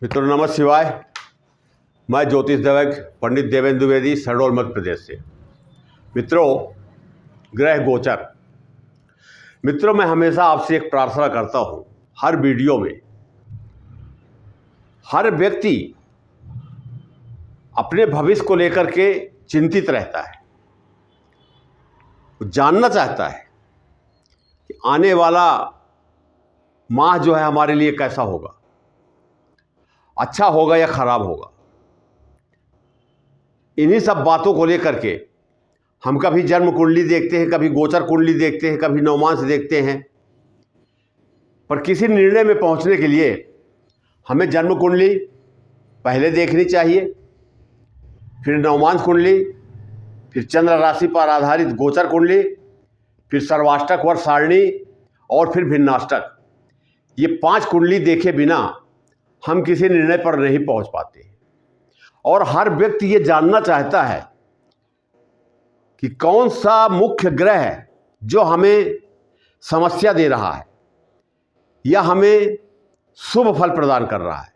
मित्रों नमः शिवाय। मैं ज्योतिष देवज्ञ पंडित देवेंद्र द्विवेदी शहडोल मध्य प्रदेश से। मित्रों, ग्रह गोचर। मित्रों, मैं हमेशा आपसे एक प्रार्थना करता हूं, हर वीडियो में हर व्यक्ति अपने भविष्य को लेकर के चिंतित रहता है, वो जानना चाहता है कि आने वाला माह जो है हमारे लिए कैसा होगा, अच्छा होगा या खराब होगा। इन्हीं सब बातों को लेकर के हम कभी जन्म कुंडली देखते हैं, कभी गोचर कुंडली देखते हैं, कभी नवमांश देखते हैं। पर किसी निर्णय में पहुंचने के लिए हमें जन्म कुंडली पहले देखनी चाहिए, फिर नवमांश कुंडली, फिर चंद्र राशि पर आधारित गोचर कुंडली, फिर सर्वाष्टक वर्ष सारणी और फिर भिन्नाष्टक। ये 5 कुंडली देखे बिना हम किसी निर्णय पर नहीं पहुंच पाते। और हर व्यक्ति ये जानना चाहता है कि कौन सा मुख्य ग्रह है जो हमें समस्या दे रहा है या हमें शुभ फल प्रदान कर रहा है।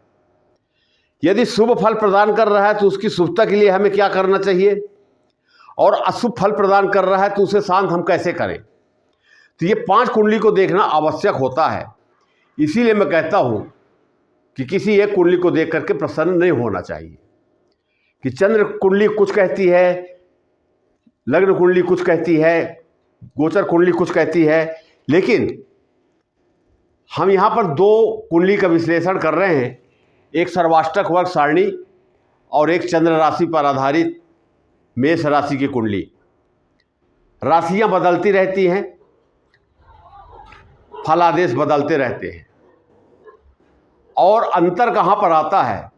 यदि शुभ फल प्रदान कर रहा है तो उसकी शुभता के लिए हमें क्या करना चाहिए, और अशुभ फल प्रदान कर रहा है तो उसे शांत हम कैसे करें। तो ये 5 कुंडली को देखना आवश्यक होता है। इसीलिए मैं कहता हूं कि किसी एक कुंडली को देख करके प्रसन्न नहीं होना चाहिए कि चंद्र कुंडली कुछ कहती है, लग्न कुंडली कुछ कहती है, गोचर कुंडली कुछ कहती है, लेकिन हम यहाँ पर 2 कुंडली का विश्लेषण कर रहे हैं, एक सर्वाष्टक वर्ग सारणी और एक चंद्र राशि पर आधारित मेष राशि की कुंडली। राशियां बदलती रहती हैं, फलादेश बदलते रहते हैं, और अंतर कहाँ पर आता है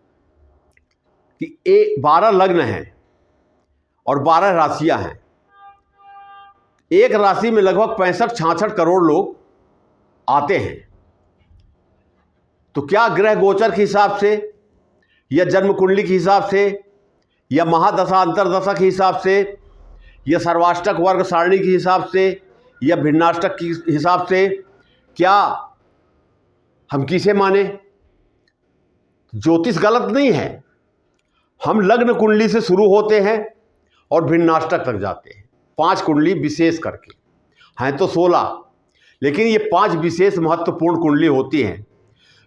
कि 12 लग्न हैं और 12 राशियां हैं। एक राशि में लगभग 65-66 करोड़ लोग आते हैं। तो क्या ग्रह गोचर के हिसाब से या जन्म कुंडली के हिसाब से या महादशा अंतरदशा के हिसाब से या सर्वाष्टक वर्ग सारणी के हिसाब से या भिन्नाष्टक के हिसाब से क्या हम किसे माने? ज्योतिष गलत नहीं है। हम लग्न कुंडली से शुरू होते हैं और भिन्नाष्टक तक जाते हैं। 5 कुंडली विशेष करके हैं तो 16, लेकिन ये 5 विशेष महत्वपूर्ण कुंडली होती हैं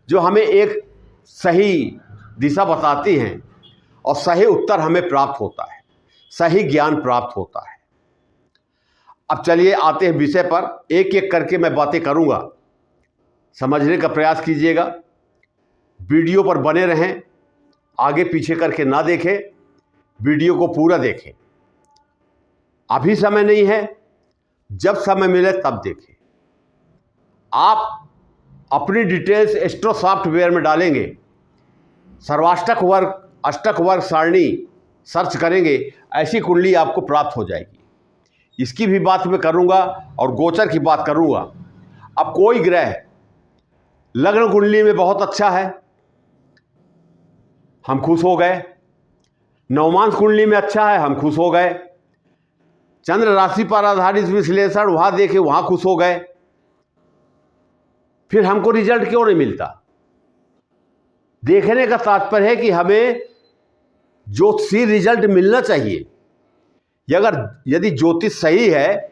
जो हमें एक सही दिशा बताती हैं और सही उत्तर हमें प्राप्त होता है, सही ज्ञान प्राप्त होता है। अब चलिए आते हैं विषय पर। एक एक करके मैं बातें करूंगा, समझने का प्रयास कीजिएगा। वीडियो पर बने रहें, आगे पीछे करके ना देखें, वीडियो को पूरा देखें। अभी समय नहीं है, जब समय मिले तब देखें। आप अपनी डिटेल्स एस्ट्रो सॉफ्टवेयर में डालेंगे, सर्वाष्टक वर्ग अष्टक वर्ग सारणी सर्च करेंगे, ऐसी कुंडली आपको प्राप्त हो जाएगी। इसकी भी बात मैं करूंगा और गोचर की बात करूंगा। अब कोई ग्रह लग्न कुंडली में बहुत अच्छा है, हम खुश हो गए। नवमांश कुंडली में अच्छा है, हम खुश हो गए। चंद्र राशि पर आधारित विश्लेषण वहां देखे, वहां खुश हो गए। फिर हमको रिजल्ट क्यों नहीं मिलता? देखने का तात्पर्य है कि हमें ज्योतिषी रिजल्ट मिलना चाहिए। यदि ज्योतिष सही है,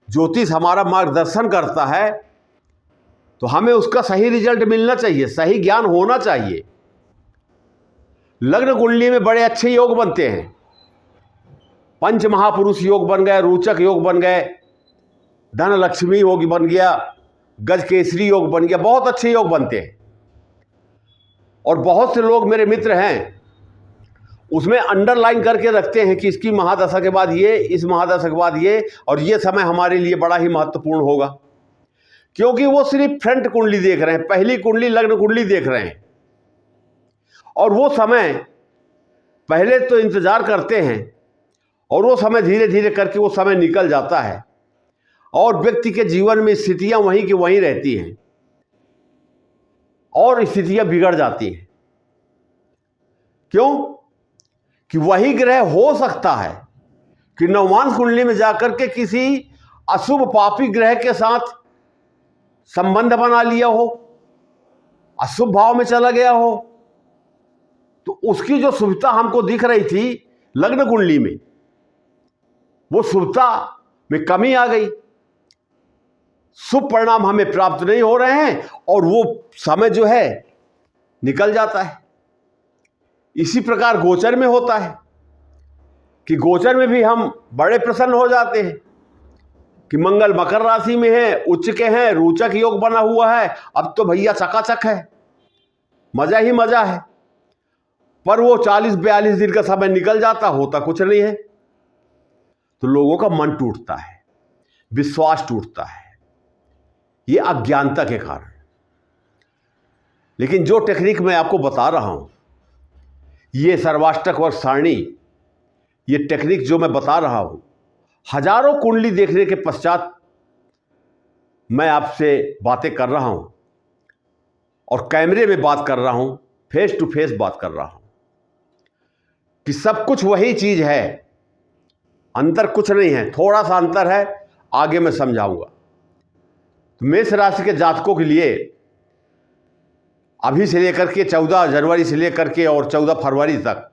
ज्योतिष हमारा मार्गदर्शन करता है, तो हमें उसका सही रिजल्ट मिलना चाहिए, सही ज्ञान होना चाहिए। लग्न कुंडली में बड़े अच्छे योग बनते हैं। पंच महापुरुष योग बन गए, रोचक योग बन गए, धन लक्ष्मी योग बन गया, गज केसरी योग बन गया, बहुत अच्छे योग बनते हैं। और बहुत से लोग मेरे मित्र हैं, उसमें अंडरलाइन करके रखते हैं कि इसकी महादशा के बाद ये, इस महादशा के बाद ये, और ये समय हमारे लिए बड़ा ही महत्वपूर्ण होगा। क्योंकि वो सिर्फ फ्रंट कुंडली देख रहे हैं, पहली कुंडली लग्न कुंडली देख रहे हैं, और वो समय पहले तो इंतजार करते हैं और वो समय धीरे धीरे करके वो समय निकल जाता है और व्यक्ति के जीवन में स्थितियां वहीं की वहीं रहती हैं और स्थितियां बिगड़ जाती हैं। क्यों? कि वही ग्रह हो सकता है कि नवमांश कुंडली में जाकर के किसी अशुभ पापी ग्रह के साथ संबंध बना लिया हो, अशुभ भाव में चला गया हो, तो उसकी जो शुभता हमको दिख रही थी लग्न कुंडली में, वो शुभता में कमी आ गई, शुभ परिणाम हमें प्राप्त नहीं हो रहे हैं और वो समय जो है निकल जाता है। इसी प्रकार गोचर में होता है कि गोचर में भी हम बड़े प्रसन्न हो जाते हैं कि मंगल मकर राशि में है, उच्च के हैं, रोचक योग बना हुआ है, अब तो भैया चकाचक है, मजा ही मजा है। पर वो 40-42 दिन का समय निकल जाता, होता कुछ नहीं है, तो लोगों का मन टूटता है, विश्वास टूटता है, ये अज्ञानता के कारण। लेकिन जो टेक्निक मैं आपको बता रहा हूं, ये सर्वाष्टक वर्ग सारणी, ये टेक्निक जो मैं बता रहा हूं, हजारों कुंडली देखने के पश्चात मैं आपसे बातें कर रहा हूं और कैमरे में बात कर रहा हूं, फेस टू फेस बात कर रहा हूं कि सब कुछ वही चीज है, अंतर कुछ नहीं है, थोड़ा सा अंतर है, आगे मैं समझाऊंगा। तो मेष राशि के जातकों के लिए अभी से लेकर के 14 जनवरी से लेकर के और 14 फरवरी तक,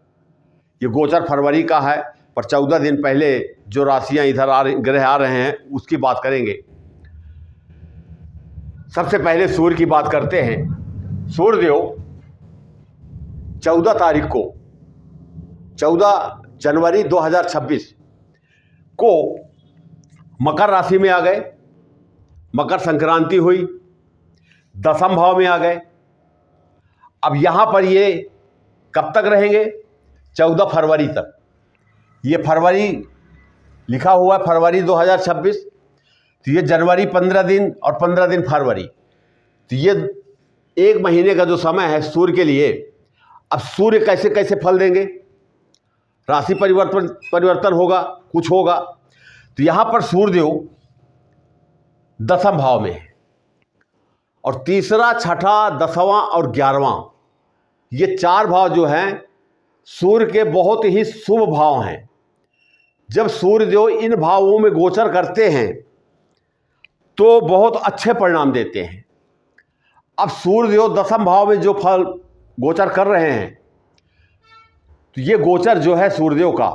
ये गोचर फरवरी का है, पर 14 दिन पहले जो राशियां इधर ग्रह आ रहे हैं उसकी बात करेंगे। सबसे पहले सूर्य की बात करते हैं। सूर्यदेव 14 तारीख को, 14 जनवरी 2026 को मकर राशि में आ गए, मकर संक्रांति हुई, दशम भाव में आ गए। अब यहां पर ये कब तक रहेंगे? 14 फरवरी तक। ये फरवरी लिखा हुआ है, फरवरी 2026, तो ये जनवरी 15 दिन और 15 दिन फरवरी, तो ये 1 महीने का जो समय है सूर्य के लिए। अब सूर्य कैसे कैसे फल देंगे? राशि परिवर्तन होगा, कुछ होगा, तो यहां पर सूर्यदेव दशम भाव में है और तीसरा, छठा, 10वां और 11वां, ये 4 भाव जो हैं सूर्य के बहुत ही शुभ भाव हैं। जब सूर्यदेव इन भावों में गोचर करते हैं तो बहुत अच्छे परिणाम देते हैं। अब सूर्यदेव दशम भाव में जो फल गोचर कर रहे हैं, तो ये गोचर जो है सूर्यदेव का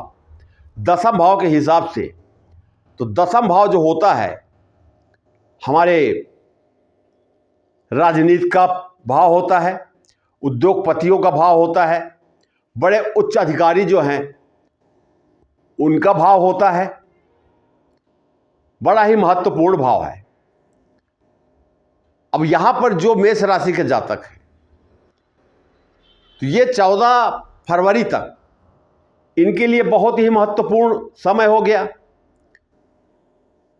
दशम भाव के हिसाब से, तो दशम भाव जो होता है हमारे राजनीति का भाव होता है, उद्योगपतियों का भाव होता है, बड़े उच्च अधिकारी जो हैं उनका भाव होता है, बड़ा ही महत्वपूर्ण भाव है। अब यहां पर जो मेष राशि के जातक हैं, तो ये 14 फरवरी तक इनके लिए बहुत ही महत्वपूर्ण समय हो गया।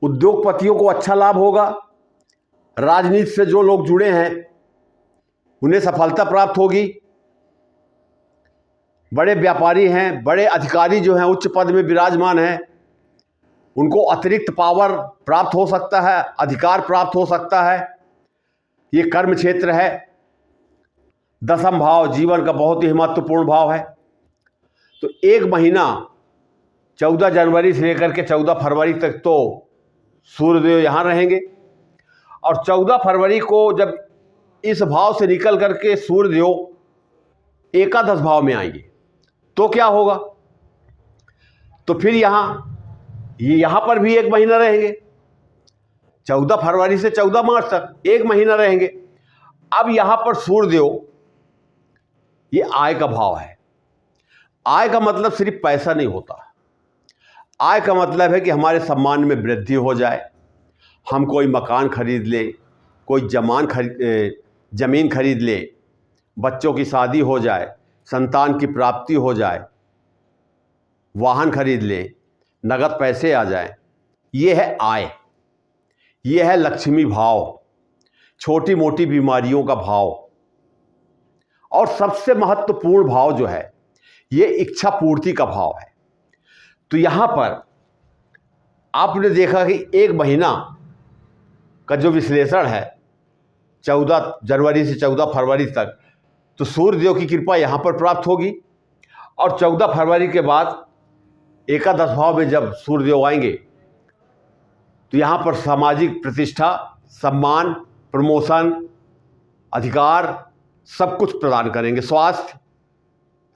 उद्योगपतियों को अच्छा लाभ होगा, राजनीति से जो लोग जुड़े हैं उन्हें सफलता प्राप्त होगी, बड़े व्यापारी हैं, बड़े अधिकारी जो हैं उच्च पद में विराजमान हैं, उनको अतिरिक्त पावर प्राप्त हो सकता है, अधिकार प्राप्त हो सकता है। ये कर्म क्षेत्र है। दशम भाव जीवन का बहुत ही महत्वपूर्ण भाव है। तो 1 महीना 14 जनवरी से लेकर के 14 फरवरी तक तो सूर्यदेव यहाँ रहेंगे और 14 फरवरी को जब इस भाव से निकल करके सूर्यदेव एकादश भाव में आएंगे तो क्या होगा? तो फिर यहाँ पर भी 1 महीना रहेंगे, 14 फरवरी से 14 मार्च तक 1 महीना रहेंगे। अब यहां पर सूर्यदेव, ये आय का भाव है। आय का मतलब सिर्फ पैसा नहीं होता, आय का मतलब है कि हमारे सम्मान में वृद्धि हो जाए, हम कोई मकान खरीद ले, कोई ज़मीन खरीद ले, बच्चों की शादी हो जाए, संतान की प्राप्ति हो जाए, वाहन खरीद ले, नगद पैसे आ जाए, ये है आय। ये है लक्ष्मी भाव, छोटी मोटी बीमारियों का भाव। और सबसे महत्वपूर्ण भाव जो है ये इच्छा पूर्ति का भाव है। तो यहां पर आपने देखा कि 1 महीना का जो विश्लेषण है 14 जनवरी से 14 फरवरी तक, तो सूर्यदेव की कृपा यहां पर प्राप्त होगी। और 14 फरवरी के बाद एकादश भाव में जब सूर्यदेव आएंगे तो यहाँ पर सामाजिक प्रतिष्ठा, सम्मान, प्रमोशन, अधिकार सब कुछ प्रदान करेंगे। स्वास्थ्य,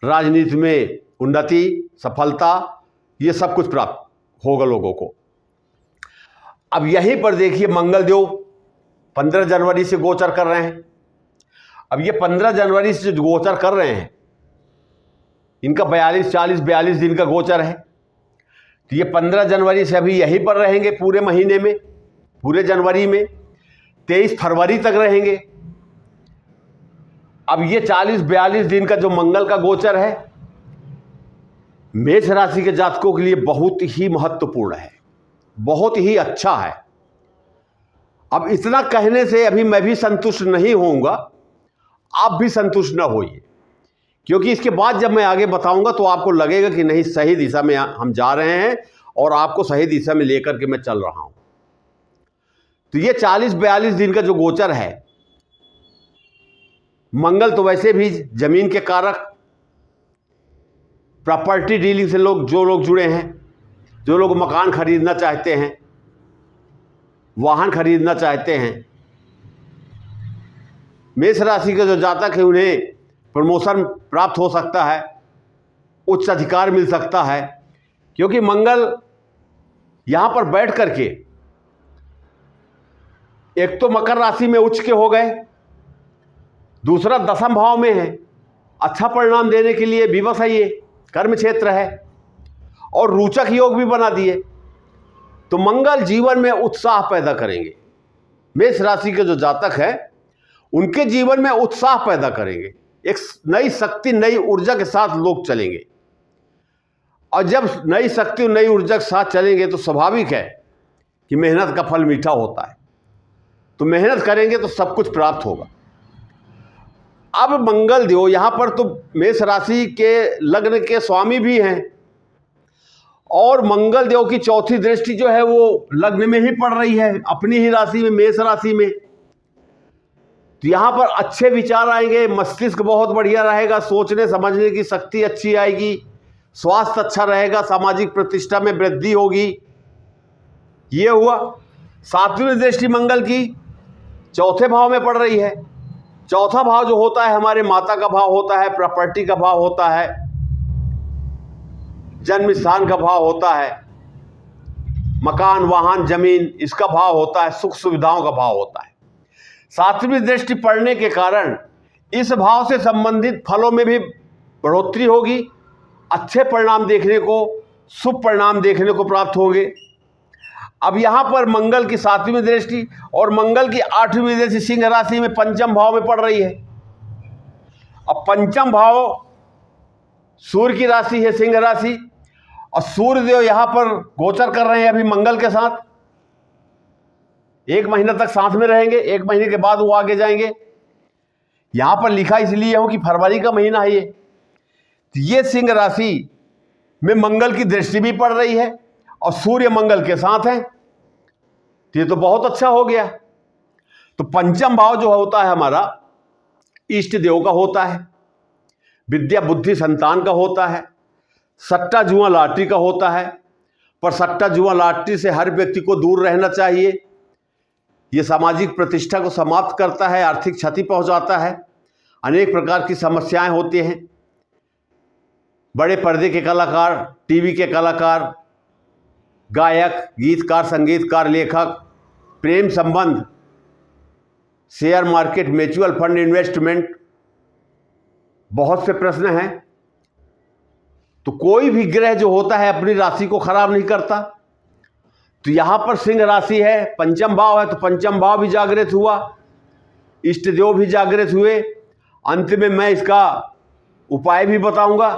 राजनीति में उन्नति, सफलता, ये सब कुछ प्राप्त होगा लोगों को। अब यहीं पर देखिए मंगल देव 15 जनवरी से गोचर कर रहे हैं। अब ये 15 जनवरी से जो गोचर कर रहे हैं, इनका 42, 40, 42 दिन का गोचर है। तो ये 15 जनवरी से अभी यहीं पर रहेंगे पूरे महीने में, पूरे जनवरी में, 23 फरवरी तक रहेंगे। अब ये 40-42 दिन का जो मंगल का गोचर है, मेष राशि के जातकों के लिए बहुत ही महत्वपूर्ण है, बहुत ही अच्छा है। अब इतना कहने से अभी मैं भी संतुष्ट नहीं होऊंगा, आप भी संतुष्ट न होइए, क्योंकि इसके बाद जब मैं आगे बताऊंगा तो आपको लगेगा कि नहीं, सही दिशा में हम जा रहे हैं और आपको सही दिशा में लेकर के मैं चल रहा हूं। तो ये 40-42 दिन का जो गोचर है, मंगल तो वैसे भी जमीन के कारक, प्रॉपर्टी डीलिंग से जो लोग जुड़े हैं, जो लोग मकान खरीदना चाहते हैं, वाहन खरीदना चाहते हैं, मेष राशि के जो जातक है उन्हें प्रमोशन प्राप्त हो सकता है, उच्च अधिकार मिल सकता है, क्योंकि मंगल यहां पर बैठ करके एक तो मकर राशि में उच्च के हो गए, दूसरा दशम भाव में है, अच्छा परिणाम देने के लिए विवश है, ये कर्म क्षेत्र है, और रोचक योग भी बना दिए। तो मंगल जीवन में उत्साह पैदा करेंगे। मेष राशि के जो जातक है उनके जीवन में उत्साह पैदा करेंगे, एक नई शक्ति, नई ऊर्जा के साथ लोग चलेंगे। और जब नई शक्ति और नई ऊर्जा के साथ चलेंगे तो स्वाभाविक है कि मेहनत का फल मीठा होता है। तो मेहनत करेंगे तो सब कुछ प्राप्त होगा। अब मंगल देव यहां पर तो मेष राशि के लग्न के स्वामी भी हैं, और मंगल देव की चौथी दृष्टि जो है वो लग्न में ही पड़ रही है, अपनी ही राशि में, मेष राशि में। तो यहां पर अच्छे विचार आएंगे, मस्तिष्क बहुत बढ़िया रहेगा, सोचने समझने की शक्ति अच्छी आएगी, स्वास्थ्य अच्छा रहेगा, सामाजिक प्रतिष्ठा में वृद्धि होगी। ये हुआ। सातवीं दृष्टि मंगल की चौथे भाव में पड़ रही है। चौथा भाव जो होता है हमारे माता का भाव होता है, प्रॉपर्टी का भाव होता है, जन्म स्थान का भाव होता है, मकान, वाहन, जमीन, इसका भाव होता है, सुख सुविधाओं का भाव होता है। सातवीं दृष्टि पड़ने के कारण इस भाव से संबंधित फलों में भी बढ़ोतरी होगी, अच्छे परिणाम देखने को, शुभ परिणाम देखने को प्राप्त होंगे। अब यहां पर मंगल की सातवीं दृष्टि और मंगल की आठवीं दृष्टि सिंह राशि में पंचम भाव में पड़ रही है। अब पंचम भाव सूर्य की राशि है, सिंह राशि, और सूर्य देव यहां पर गोचर कर रहे हैं अभी मंगल के साथ। 1 महीना तक साथ में रहेंगे, 1 महीने के बाद वो आगे जाएंगे। यहां पर लिखा इसलिए हो कि फरवरी का महीना है ये। तो ये सिंह राशि में मंगल की दृष्टि भी पड़ रही है और सूर्य मंगल के साथ है, तो ये तो बहुत अच्छा हो गया। तो पंचम भाव जो होता है हमारा इष्ट देव का होता है, विद्या बुद्धि संतान का होता है, सट्टा जुआ लॉटरी का होता है। पर सट्टा जुआ लॉटरी से हर व्यक्ति को दूर रहना चाहिए। ये सामाजिक प्रतिष्ठा को समाप्त करता है, आर्थिक क्षति पहुंचाता है, अनेक प्रकार की समस्याएं होती हैं। बड़े पर्दे के कलाकार, टीवी के कलाकार, गायक, गीतकार, संगीतकार, लेखक, प्रेम संबंध, share market, mutual fund, investment, बहुत से प्रश्न हैं। तो कोई भी ग्रह जो होता है अपनी राशि को खराब नहीं करता। तो यहां पर सिंह राशि है, पंचम भाव है, तो पंचम भाव भी जागृत हुआ, इष्ट देव भी जागृत हुए। अंत में मैं इसका उपाय भी बताऊंगा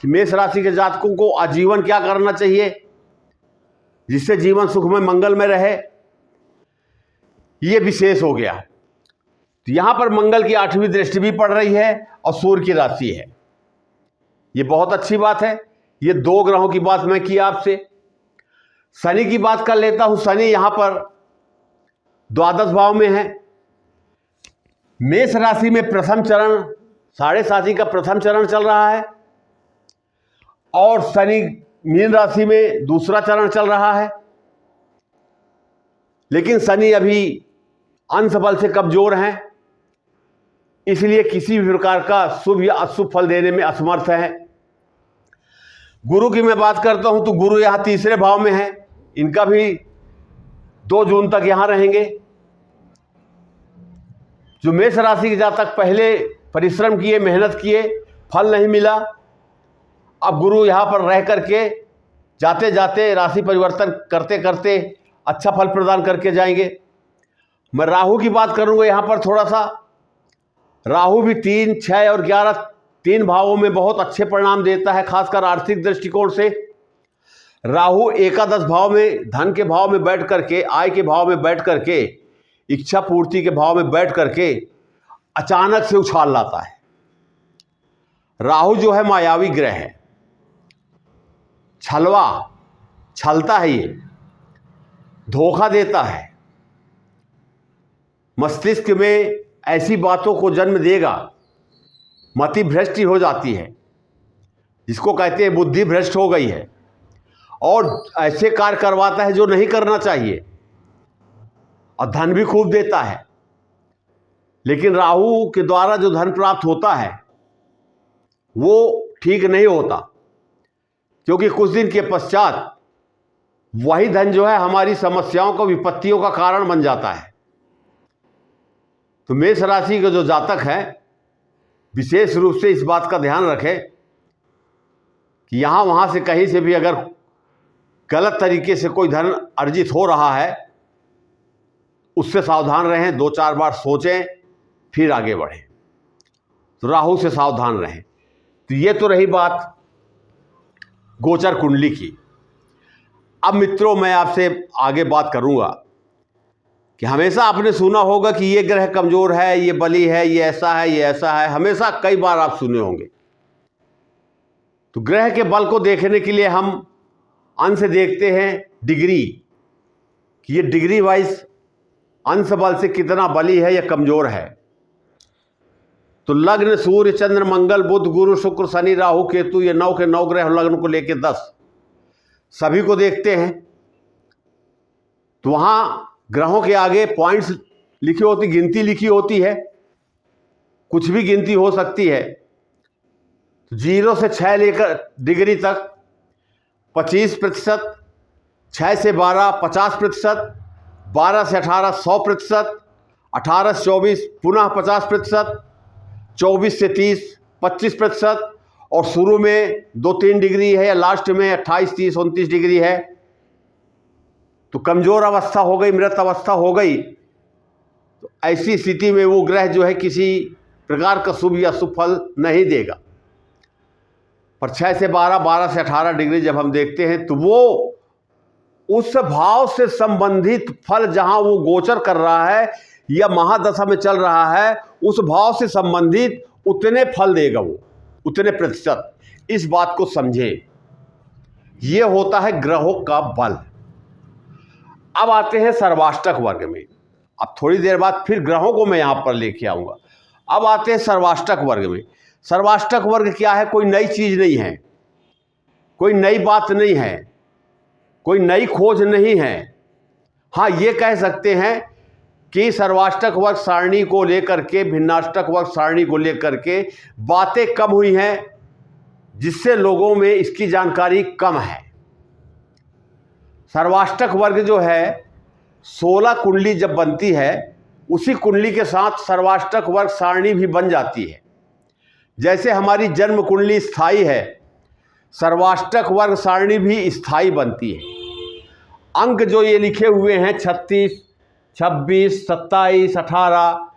कि मेष राशि के जातकों को आजीवन क्या करना चाहिए जिससे जीवन सुख में मंगल में रहे। ये विशेष हो गया। तो यहां पर मंगल की 8वीं दृष्टि भी पड़ रही है और सूर्य की राशि है। ये बहुत अच्छी बात है। ये 2 ग्रहों की बात मैं की आपसे। शनि की बात कर लेता हूं। शनि यहां पर द्वादश भाव में है। मेष राशि में प्रथम चरण, साढ़े साथी का प्रथम चरण चल रहा है, और शनि मीन राशि में दूसरा चरण चल रहा है। लेकिन शनि अभी अंश बल से कमजोर हैं, इसलिए किसी भी प्रकार का शुभ या अशुभ फल देने में असमर्थ है। गुरु की मैं बात करता हूं तो गुरु यहाँ तीसरे भाव में है, इनका भी 2 जून तक यहाँ रहेंगे। जो मेष राशि के जातक पहले परिश्रम किए, मेहनत किए, फल नहीं मिला, अब गुरु यहाँ पर रह करके जाते जाते राशि परिवर्तन करते करते अच्छा फल प्रदान करके जाएंगे। मैं राहु की बात करूंगा यहाँ पर थोड़ा सा। राहु भी 3, 6 और 11 3 भावों में बहुत अच्छे परिणाम देता है, खासकर आर्थिक दृष्टिकोण से। राहु एकादश भाव में, धन के भाव में बैठ करके, आय के भाव में बैठ करके, इच्छा पूर्ति के भाव में बैठ करके अचानक से उछाल लाता है। राहु जो है मायावी ग्रह है, छलता है, ये धोखा देता है, मस्तिष्क में ऐसी बातों को जन्म देगा, मति भ्रष्ट हो जाती है, जिसको कहते हैं बुद्धि भ्रष्ट हो गई है, और ऐसे कार्य करवाता है जो नहीं करना चाहिए, और धन भी खूब देता है। लेकिन राहु के द्वारा जो धन प्राप्त होता है वो ठीक नहीं होता, क्योंकि कुछ दिन के पश्चात वही धन जो है हमारी समस्याओं को, विपत्तियों का कारण बन जाता है। तो मेष राशि के जो जातक हैं विशेष रूप से इस बात का ध्यान रखें कि यहाँ वहाँ से कहीं से भी अगर गलत तरीके से कोई धन अर्जित हो रहा है, उससे सावधान रहें, 2-4 बार सोचें फिर आगे बढ़ें। तो राहु से सावधान रहें। तो ये तो रही बात गोचर कुंडली की। अब मित्रों, मैं आपसे आगे बात करूंगा कि हमेशा आपने सुना होगा कि ये ग्रह कमजोर है, ये बली है, ये ऐसा है, ये ऐसा है, हमेशा कई बार आप सुने होंगे। तो ग्रह के बल को देखने के लिए हम अंश देखते हैं, डिग्री, कि ये डिग्री वाइज अंश बल से कितना बली है या कमजोर है। तो लग्न सूर्य चंद्र मंगल बुध गुरु शुक्र शनि राहु केतु, ये 9 के 9 ग्रह, लग्न को लेके 10 सभी को देखते हैं। तो वहाँ ग्रहों के आगे पॉइंट्स लिखी होती, गिनती लिखी होती है, कुछ भी गिनती हो सकती है। 0 से 6 लेकर डिग्री तक 25%, 6 से 12 50%, 12 से 18 100%, 18 से 24 पुनः 50%, 24 से 30 25%, और शुरू में 2-3 डिग्री है या लास्ट में 28, 30, 29 डिग्री है। तो कमजोर अवस्था हो गई, मृत अवस्था हो गई। तो ऐसी स्थिति में वो ग्रह जो है किसी प्रकार का शुभ या शुभ फल नहीं देगा। पर 6 से 12, 12 से 18 डिग्री जब हम देखते हैं तो वो उस भाव से संबंधित फल, जहां वो गोचर कर रहा है या महादशा में चल रहा है, उस भाव से संबंधित उतने फल देगा, वो उतने प्रतिशत। इस बात को समझे, ये होता है ग्रहों का बल। अब आते हैं सर्वाष्टक वर्ग में। अब थोड़ी देर बाद फिर ग्रहों को मैं यहां पर लेके आऊंगा। अब आते हैं सर्वाष्टक वर्ग में। सर्वाष्टक वर्ग क्या है? कोई नई चीज नहीं है, कोई नई बात नहीं है, कोई नई खोज नहीं है। हाँ, ये कह सकते हैं कि सर्वाष्टक वर्ग सारणी को लेकर के, भिन्नाष्टक वर्ग सारणी को लेकर के बातें कम हुई हैं, जिससे लोगों में इसकी जानकारी कम है। सर्वाष्टक वर्ग जो है 16 कुंडली जब बनती है, उसी कुंडली के साथ सर्वाष्टक वर्ग सारणी भी बन जाती है। जैसे हमारी जन्म कुंडली स्थायी है, सर्वाष्टक वर्ग सारणी भी स्थायी बनती है। अंक जो ये लिखे हुए हैं 36, 26, 27, 18,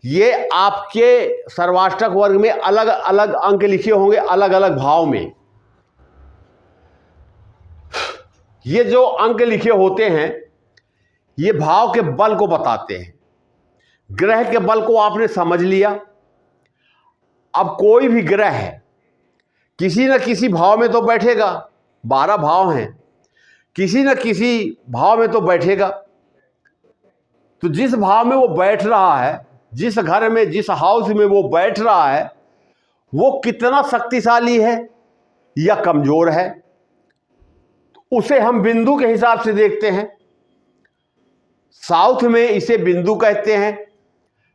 ये आपके सर्वाष्टक वर्ग में अलग अलग अंक लिखे होंगे, अलग अलग भाव में। ये जो अंक लिखे होते हैं ये भाव के बल को बताते हैं। ग्रह के बल को आपने समझ लिया। अब कोई भी ग्रह है किसी न किसी भाव में तो बैठेगा, 12 भाव हैं, किसी न किसी भाव में तो बैठेगा। तो जिस भाव में वो बैठ रहा है, जिस घर में, जिस हाउस में वो बैठ रहा है, वो कितना शक्तिशाली है या कमजोर है, तो उसे हम बिंदु के हिसाब से देखते हैं। साउथ में इसे बिंदु कहते हैं,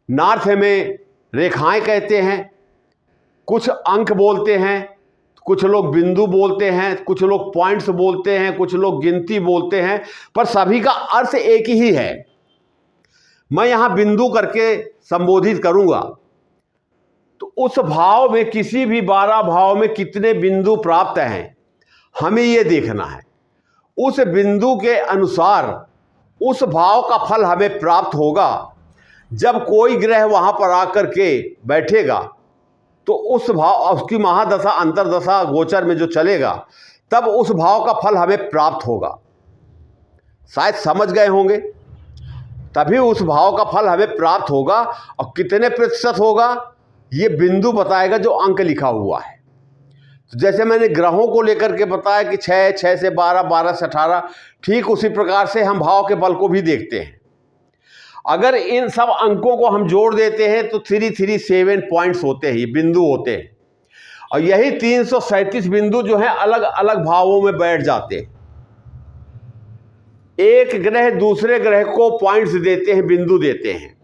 नॉर्थ में रेखाएं कहते हैं, कुछ अंक बोलते हैं, कुछ लोग बिंदु बोलते हैं, कुछ लोग पॉइंट्स बोलते हैं, कुछ लोग गिनती बोलते हैं, पर सभी का अर्थ एक ही है। मैं यहां बिंदु करके संबोधित करूंगा। तो उस भाव में, किसी भी 12 भाव में कितने बिंदु प्राप्त हैं, हमें यह देखना है। उस बिंदु के अनुसार उस भाव का फल हमें प्राप्त होगा। जब कोई ग्रह वहां पर आकर के बैठेगा तो उस भाव, उसकी महादशा, अंतरदशा, गोचर में जो चलेगा, तब उस भाव का फल हमें प्राप्त होगा। शायद समझ गए होंगे। तभी उस भाव का फल हमें प्राप्त होगा। और कितने प्रतिशत होगा, ये बिंदु बताएगा जो अंक लिखा हुआ है। तो जैसे मैंने ग्रहों को लेकर के बताया कि 6, 6 से 12, 12 से 18, ठीक उसी प्रकार से हम भाव के बल को भी देखते हैं। अगर इन सब अंकों को हम जोड़ देते हैं तो 337 पॉइंट्स होते हैं, ये बिंदु होते हैं। और यही 337 बिंदु जो है अलग अलग भावों में बैठ जाते हैं। एक ग्रह दूसरे ग्रह को पॉइंट्स देते हैं, बिंदु देते हैं।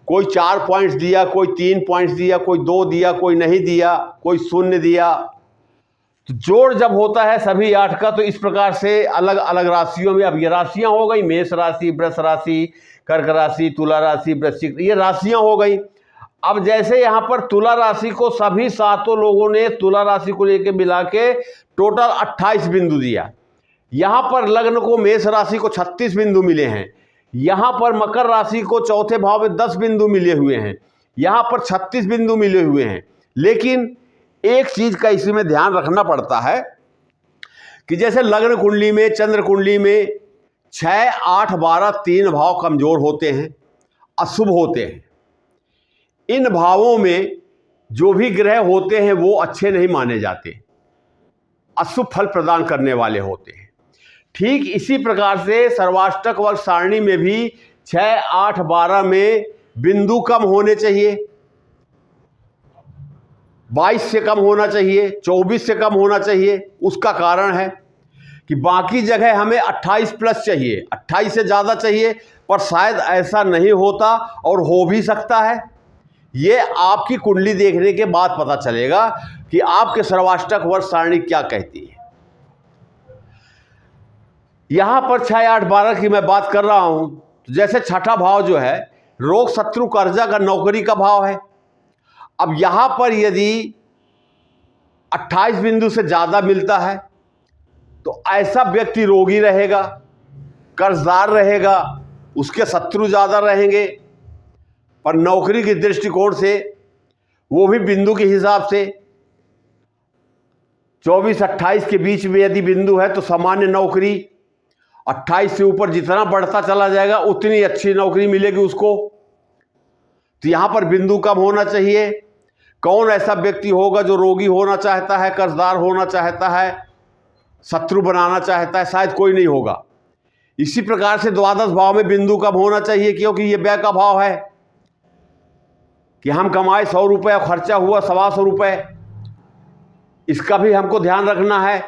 कोई 4 पॉइंट्स दिया, कोई 3 पॉइंट्स दिया, कोई 2 दिया, कोई नहीं दिया, कोई 0 दिया। तो जोड़ जब होता है सभी 8 का, तो इस प्रकार से अलग अलग राशियों में, अब ये राशियां हो गई, मेष राशि, वृष राशि, कर्क राशि, तुला राशि, वृश्चिक, ये राशियां हो गई। अब जैसे यहाँ पर तुला राशि को सभी 7 लोगों ने तुला राशि को लेकर मिला के टोटल 28 बिंदु दिया। यहाँ पर लग्न को, मेष राशि को 36 बिंदु मिले हैं। यहाँ पर मकर राशि को चौथे भाव में 10 बिंदु मिले हुए हैं। यहाँ पर 36 बिंदु मिले हुए हैं। लेकिन एक चीज का इसमें ध्यान रखना पड़ता है कि जैसे लग्न कुंडली में, चंद्र कुंडली में 6, 8, 12 3 भाव कमजोर होते हैं, अशुभ होते हैं। इन भावों में जो भी ग्रह होते हैं वो अच्छे नहीं माने जाते, अशुभ फल प्रदान करने वाले होते हैं। ठीक इसी प्रकार से सर्वाष्टक वर्ग सारणी में भी 6, 8, 12 में बिंदु कम होने चाहिए, 22 से कम होना चाहिए, 24 से कम होना चाहिए। उसका कारण है कि बाकी जगह हमें 28 प्लस चाहिए, 28 से ज़्यादा चाहिए, पर शायद ऐसा नहीं होता और हो भी सकता है। ये आपकी कुंडली देखने के बाद पता चलेगा कि आपके सर्वाष्टक वर्ग सारणी क्या कहती है। यहाँ पर 6, 8, 12 की मैं बात कर रहा हूँ। तो जैसे छठा भाव जो है रोग, शत्रु, कर्जा का, नौकरी का भाव है। अब यहाँ पर यदि 28 बिंदु से ज़्यादा मिलता है तो ऐसा व्यक्ति रोगी रहेगा, कर्जदार रहेगा, उसके शत्रु ज़्यादा रहेंगे। पर नौकरी के दृष्टिकोण से वो भी बिंदु के हिसाब से 24-28 के बीच में यदि बिंदु है तो सामान्य नौकरी, 28 से ऊपर जितना बढ़ता चला जाएगा उतनी अच्छी नौकरी मिलेगी उसको। तो यहाँ पर बिंदु कम होना चाहिए। कौन ऐसा व्यक्ति होगा जो रोगी होना चाहता है, कर्जदार होना चाहता है, शत्रु बनाना चाहता है? शायद कोई नहीं होगा। इसी प्रकार से द्वादश भाव में बिंदु कम होना चाहिए, क्योंकि ये व्यय का भाव है कि हम कमाए 100 रुपये और खर्चा हुआ 125 रुपये, इसका भी हमको ध्यान रखना है।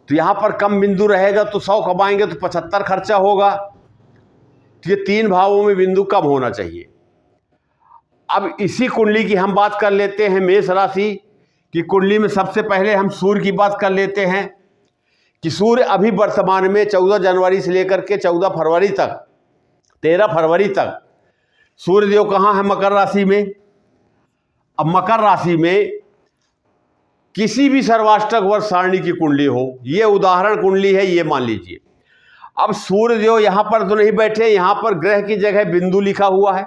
तो यहाँ पर कम बिंदु रहेगा तो 100 कमाएंगे तो 75 खर्चा होगा। तो ये 3 भावों में बिंदु कम होना चाहिए। अब इसी कुंडली की हम बात कर लेते हैं। मेष राशि की कुंडली में सबसे पहले हम सूर्य की बात कर लेते हैं कि सूर्य अभी वर्तमान में 14 जनवरी से लेकर के 14 फरवरी तक, 13 फरवरी तक सूर्यदेव कहाँ है? मकर राशि में। अब मकर राशि में किसी भी सर्वाष्टक वर्ग सारणी की कुंडली हो, ये उदाहरण कुंडली है, ये मान लीजिए। अब सूर्यदेव यहाँ पर तो नहीं बैठे, यहाँ पर ग्रह की जगह बिंदु लिखा हुआ है।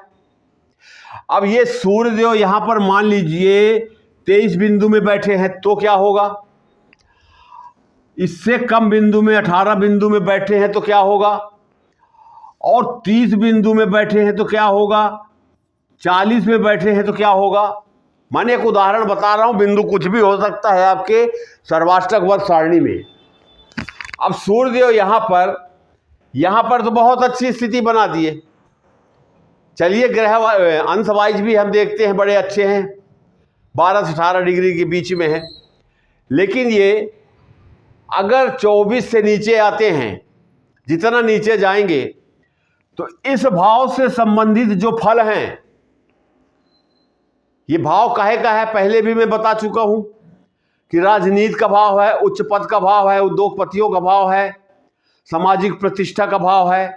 अब ये सूर्यदेव यहाँ पर मान लीजिए 23 बिंदु में बैठे हैं तो क्या होगा? इससे कम बिंदु में 18 बिंदु में बैठे हैं तो क्या होगा? और 30 बिंदु में बैठे हैं तो क्या होगा? 40 में बैठे हैं तो क्या होगा? मैंने एक उदाहरण बता रहा हूं, बिंदु कुछ भी हो सकता है आपके सर्वाष्टक वर्ग सारणी में। अब सूर्यदेव यहाँ पर तो बहुत अच्छी स्थिति बना दिए। चलिए ग्रह अंश वाइज भी हम देखते हैं, बड़े अच्छे हैं, 12 से 18 डिग्री के बीच में है। लेकिन ये अगर 24 से नीचे आते हैं, जितना नीचे जाएंगे तो इस भाव से संबंधित जो फल हैं ये भाव काहे का है पहले भी मैं बता चुका हूं कि राजनीति का भाव है, उच्च पद का भाव है, उद्योगपतियों का भाव है, सामाजिक प्रतिष्ठा का भाव है।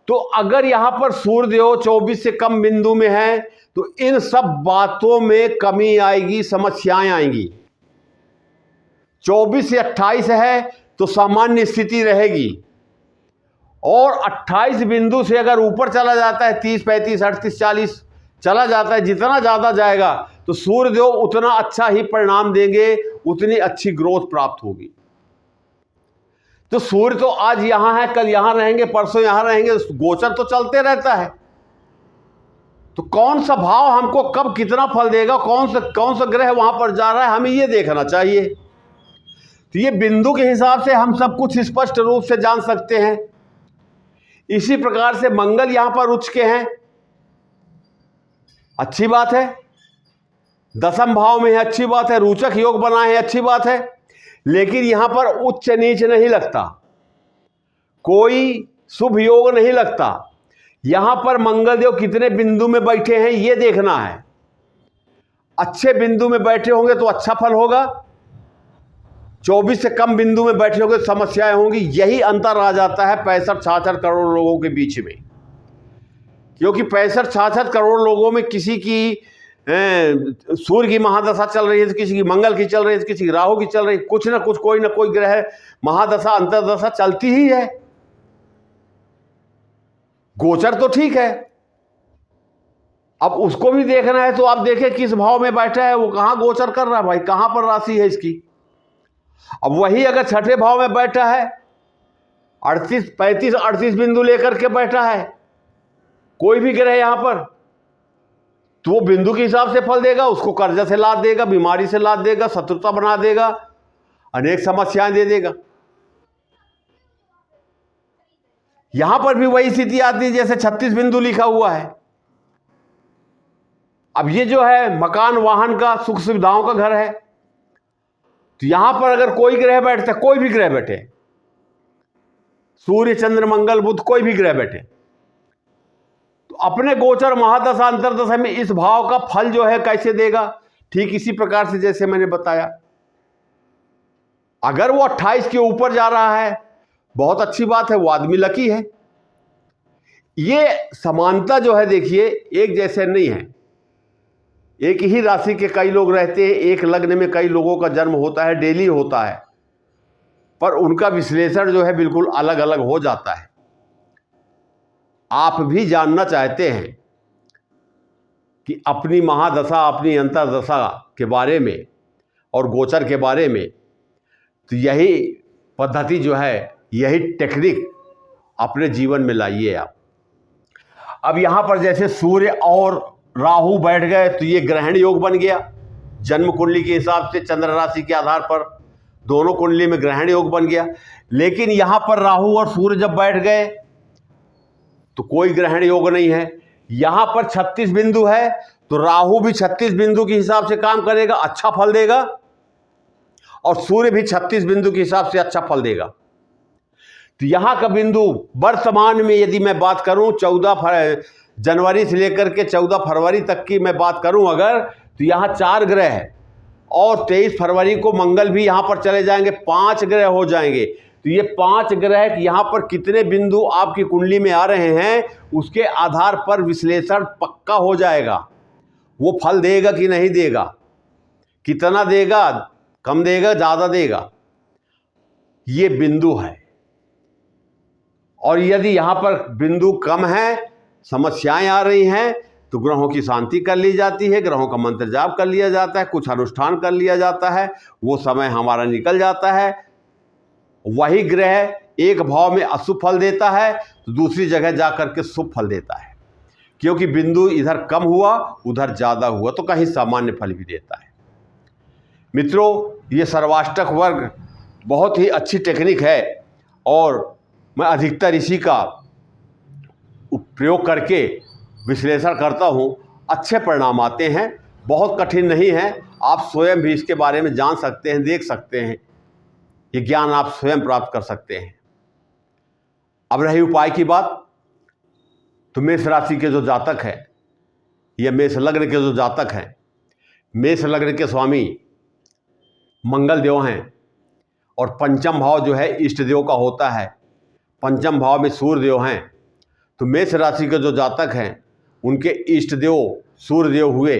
तो अगर यहां पर सूर्यदेव 24 से कम बिंदु में है तो इन सब बातों में कमी आएगी, समस्याएं आएंगी। 24 से 28 है तो सामान्य स्थिति रहेगी, और 28 बिंदु से अगर ऊपर चला जाता है 30, 35, 38, 40 चला जाता है, जितना ज़्यादा जाएगा तो सूर्यदेव उतना अच्छा ही परिणाम देंगे, उतनी अच्छी ग्रोथ प्राप्त होगी। तो सूर्य तो आज यहां है, कल यहां रहेंगे, परसों यहां रहेंगे, गोचर तो चलते रहता है। तो कौन सा भाव हमको कब कितना फल देगा, कौन सा ग्रह वहां पर जा रहा है, हमें ये देखना चाहिए। तो ये बिंदु के हिसाब से हम सब कुछ स्पष्ट रूप से जान सकते हैं। इसी प्रकार से मंगल यहां पर उच्च के हैं, अच्छी बात है। दसम भाव में है, अच्छी बात है। रोचक योग बना है, अच्छी बात है। लेकिन यहां पर उच्च नीच नहीं लगता, कोई शुभ योग नहीं लगता। यहां पर मंगलदेव कितने बिंदु में बैठे हैं यह देखना है। अच्छे बिंदु में बैठे होंगे तो अच्छा फल होगा, 24 से कम बिंदु में बैठे होंगे तो समस्याएं होंगी। यही अंतर आ जाता है 65-66 करोड़ लोगों के बीच में, क्योंकि 65-66 करोड़ लोगों में किसी की सूर्य की महादशा चल रही है, तो किसी की मंगल की चल रही है, तो किसी की राहु की चल रही है, कुछ ना कुछ कोई ना कोई ग्रह महादशा अंतर्दशा चलती ही है। गोचर तो ठीक है, अब उसको भी देखना है। तो आप देखें किस भाव में बैठा है, वो कहां गोचर कर रहा है भाई, कहां पर राशि है इसकी। अब वही अगर छठे भाव में बैठा है, 38, 35, 38 बिंदु लेकर के बैठा है कोई भी ग्रह यहां पर, तो वो बिंदु के हिसाब से फल देगा, उसको कर्जा से लाद देगा, बीमारी से लाद देगा, शत्रुता बना देगा, अनेक समस्याएं दे देगा। यहां पर भी वही स्थिति आती है जैसे 36 बिंदु लिखा हुआ है। अब ये जो है मकान वाहन का सुख सुविधाओं का घर है, तो यहां पर अगर कोई ग्रह बैठता, कोई भी ग्रह बैठे, सूर्य चंद्र मंगल बुध कोई भी ग्रह बैठे, तो अपने गोचर महादशा अंतर्दशा में इस भाव का फल जो है कैसे देगा, ठीक इसी प्रकार से जैसे मैंने बताया। अगर वो 28 के ऊपर जा रहा है बहुत अच्छी बात है, वो आदमी लकी है। ये समानता जो है देखिए एक जैसे नहीं है, एक ही राशि के कई लोग रहते हैं, एक लग्न में कई लोगों का जन्म होता है, डेली होता है, पर उनका विश्लेषण जो है बिल्कुल अलग अलग हो जाता है। आप भी जानना चाहते हैं कि अपनी महादशा अपनी अंतर्दशा के बारे में और गोचर के बारे में, तो यही पद्धति जो है, यही टेक्निक अपने जीवन में लाइए आप। अब यहां पर जैसे सूर्य और राहु बैठ गए तो ये ग्रहण योग बन गया, जन्म कुंडली के हिसाब से चंद्र राशि के आधार पर दोनों कुंडली में ग्रहण योग बन गया। लेकिन यहां पर राहु और सूर्य जब बैठ गए तो कोई ग्रहण योग नहीं है। यहां पर 36 बिंदु है तो राहु भी 36 बिंदु के हिसाब से काम करेगा, अच्छा फल देगा, और सूर्य भी 36 बिंदु के हिसाब से अच्छा फल देगा। तो यहां का बिंदु वर्तमान में यदि मैं बात करूं 14 जनवरी से लेकर के 14 फरवरी तक की मैं बात करूं अगर, तो यहां 4 ग्रह है, और 23 फरवरी को मंगल भी यहां पर चले जाएंगे, 5 ग्रह हो जाएंगे। तो ये 5 ग्रह यहां पर कितने बिंदु आपकी कुंडली में आ रहे हैं उसके आधार पर विश्लेषण पक्का हो जाएगा। वो फल देगा कि नहीं देगा, कितना देगा, कम देगा, ज़्यादा देगा, ये बिंदु है। और यदि यहां पर बिंदु कम है, समस्याएं आ रही हैं, तो ग्रहों की शांति कर ली जाती है, ग्रहों का मंत्र जाप कर लिया जाता है, कुछ अनुष्ठान कर लिया जाता है, वो समय हमारा निकल जाता है। वही ग्रह एक भाव में अशुभ फल देता है तो दूसरी जगह जाकर के शुभ फल देता है, क्योंकि बिंदु इधर कम हुआ उधर ज़्यादा हुआ, तो कहीं सामान्य फल भी देता है। मित्रों, ये सर्वाष्टक वर्ग बहुत ही अच्छी टेक्निक है, और मैं अधिकतर इसी का प्रयोग करके विश्लेषण करता हूँ। अच्छे परिणाम आते हैं, बहुत कठिन नहीं है, आप स्वयं भी इसके बारे में जान सकते हैं, देख सकते हैं, ये ज्ञान आप स्वयं प्राप्त कर सकते हैं। अब रही उपाय की बात, तो मेष राशि के जो जातक है ये मेष लग्न के जो जातक हैं, मेष लग्न के स्वामी मंगल देव हैं और पंचम भाव जो है इष्ट देव का होता है। पंचम भाव में सूर्य देव हैं। तो मेष राशि के जो जातक हैं उनके इष्ट देव सूर्य देव हुए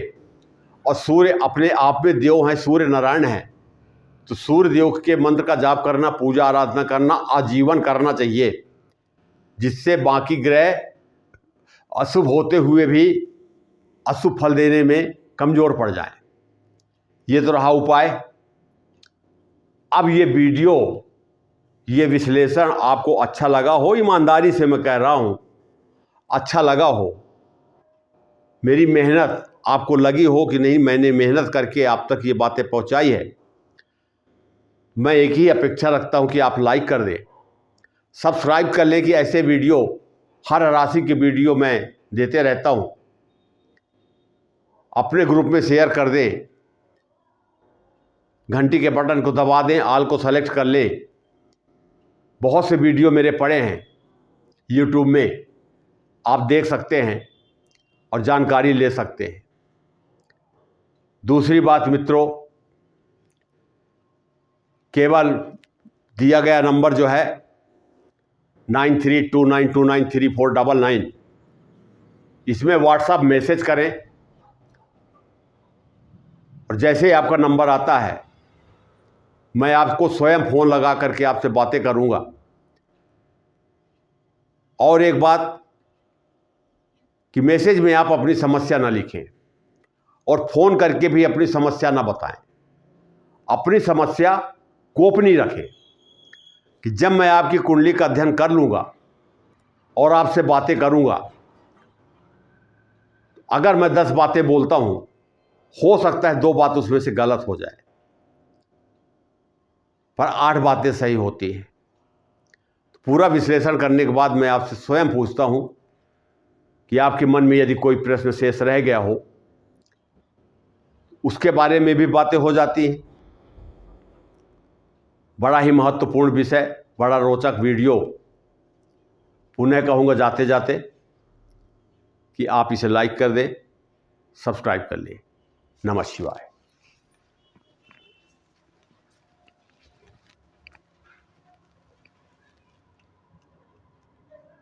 और सूर्य अपने आप में देव हैं, सूर्य नारायण हैं। तो सूर्य देव के मंत्र का जाप करना, पूजा आराधना करना आजीवन करना चाहिए, जिससे बाकी ग्रह अशुभ होते हुए भी अशुभ फल देने में कमज़ोर पड़ जाएं। ये तो रहा उपाय। अब ये वीडियो, ये विश्लेषण आपको अच्छा लगा हो, ईमानदारी से मैं कह रहा हूँ, अच्छा लगा हो, मेरी मेहनत आपको लगी हो कि नहीं, मैंने मेहनत करके आप तक ये बातें पहुँचाई है, मैं एक ही अपेक्षा रखता हूँ कि आप लाइक कर दें, सब्सक्राइब कर लें कि ऐसे वीडियो, हर राशि के वीडियो मैं देते रहता हूँ। अपने ग्रुप में शेयर कर दें, घंटी के बटन को दबा दें, ऑल को सेलेक्ट कर लें। बहुत से वीडियो मेरे पड़े हैं यूट्यूब में, आप देख सकते हैं और जानकारी ले सकते हैं। दूसरी बात मित्रों, केवल दिया गया नंबर जो है 9329293499, इसमें व्हाट्सएप मैसेज करें और जैसे ही आपका नंबर आता है मैं आपको स्वयं फ़ोन लगा करके आपसे बातें करूंगा। और एक बात कि मैसेज में आप अपनी समस्या ना लिखें और फ़ोन करके भी अपनी समस्या ना बताएं। अपनी समस्या गोपनीय रखें कि जब मैं आपकी कुंडली का अध्ययन कर लूँगा और आपसे बातें करूँगा, अगर मैं 10 बातें बोलता हूँ, हो सकता है 2 बात उसमें से गलत हो जाए, पर 8 बातें सही होती हैं। पूरा विश्लेषण करने के बाद मैं आपसे स्वयं पूछता हूँ कि आपके मन में यदि कोई प्रश्न शेष रह गया हो, उसके बारे में भी बातें हो जाती हैं। बड़ा ही महत्वपूर्ण विषय, बड़ा रोचक वीडियो। पुनः कहूँगा जाते जाते कि आप इसे लाइक कर दें, सब्सक्राइब कर लें। नमः शिवाय।